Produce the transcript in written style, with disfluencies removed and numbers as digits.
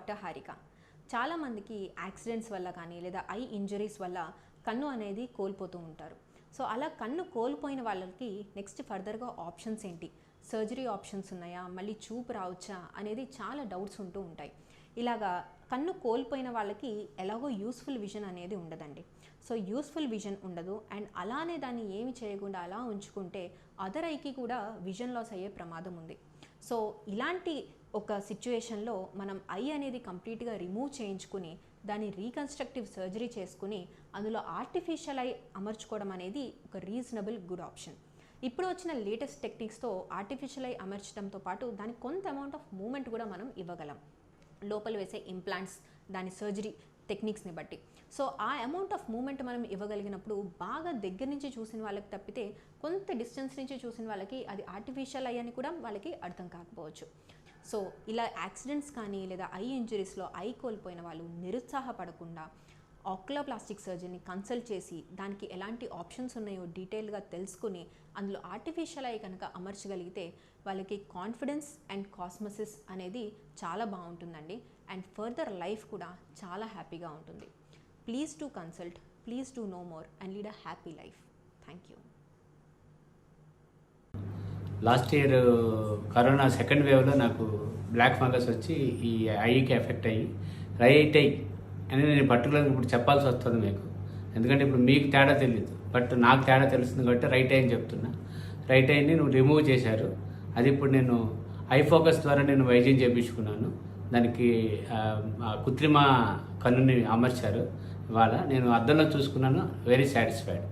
Doctor Harika. చాలామందికి accidents వల్ల కానీ లేదా ఐ ఇంజరీస్ వల్ల కన్ను అనేది కోల్పోతూ ఉంటారు. సో అలా కన్ను కోల్పోయిన వాళ్ళకి నెక్స్ట్ ఫర్దర్గా ఆప్షన్స్ ఏంటి, సర్జరీ ఆప్షన్స్ ఉన్నాయా, మళ్ళీ చూపు రావచ్చా అనేది చాలా డౌట్స్ ఉంటూ ఉంటాయి. ఇలాగా కన్ను కోల్పోయిన వాళ్ళకి ఎలాగో యూస్ఫుల్ విజన్ అనేది ఉండదండి. సో యూస్ఫుల్ విజన్ ఉండదు అండ్ అలానే దాన్ని ఏమి చేయకుండా అలా ఉంచుకుంటే అదర్ ఐకి కూడా విజన్ లాస్ అయ్యే ప్రమాదం ఉంది. సో ఇలాంటి ఒక సిచ్యువేషన్లో మనం ఐ అనేది కంప్లీట్గా రిమూవ్ చేయించుకుని దాన్ని రీకన్స్ట్రక్టివ్ సర్జరీ చేసుకుని అందులో ఆర్టిఫిషియల్ ఐ అమర్చుకోవడం అనేది ఒక రీజనబుల్ గుడ్ ఆప్షన్. ఇప్పుడు వచ్చిన లేటెస్ట్ టెక్నిక్స్తో ఆర్టిఫిషియల్ ఐ అమర్చడంతో పాటు దానికి కొంత అమౌంట్ ఆఫ్ మూమెంట్ కూడా మనం ఇవ్వగలం, లోపల వేసే ఇంప్లాంట్స్ దాని సర్జరీ టెక్నిక్స్ని బట్టి. సో ఆ అమౌంట్ ఆఫ్ మూమెంట్ మనం ఇవ్వగలిగినప్పుడు బాగా దగ్గర నుంచి చూసిన వాళ్ళకి తప్పితే కొంత డిస్టెన్స్ నుంచి చూసిన వాళ్ళకి అది ఆర్టిఫిషియల్ ఐ అని కూడా వాళ్ళకి అర్థం కాకపోవచ్చు. సో ఇలా యాక్సిడెంట్స్ కానీ లేదా ఐ ఇంజరీస్లో ఐ కోల్పోయిన వాళ్ళు నిరుత్సాహపడకుండా ఆక్యులోప్లాస్టిక్ సర్జరీని కన్సల్ట్ చేసి దానికి ఎలాంటి ఆప్షన్స్ ఉన్నాయో డీటెయిల్గా తెలుసుకుని అందులో ఆర్టిఫిషియల్ ఐ కనుక అమర్చగలిగితే వాళ్ళకి కాన్ఫిడెన్స్ అండ్ కాస్మసిస్ అనేది చాలా బాగుంటుందండి అండ్ ఫర్దర్ లైఫ్ కూడా చాలా హ్యాపీగా ఉంటుంది. Please to consult, please to know more and lead a happy life. Thank you. Last year corona second వేవ్లో నాకు బ్లాక్ ఫంగస్ వచ్చి ఈ ఐకి ఎఫెక్ట్ అయ్యి రైట్ ఐ అని నేను పర్టికులర్గా ఇప్పుడు చెప్పాల్సి వస్తుంది మీకు, ఎందుకంటే ఇప్పుడు మీకు తేడా తెలియదు బట్ నాకు తేడా తెలుస్తుంది కాబట్టి రైట్ ఐ అని చెప్తున్నా. రైట్ ఐని నువ్వు రిమూవ్ చేశారు, అది ఇప్పుడు నేను ఐ ఫోకస్ ద్వారా నేను వైద్యం చేయించుకున్నాను. దానికి కృత్రిమ కన్నుని అమర్చారు. ఇవాళ నేను అద్దంలో చూసుకున్నాను, వెరీ సాటిస్ఫైడ్.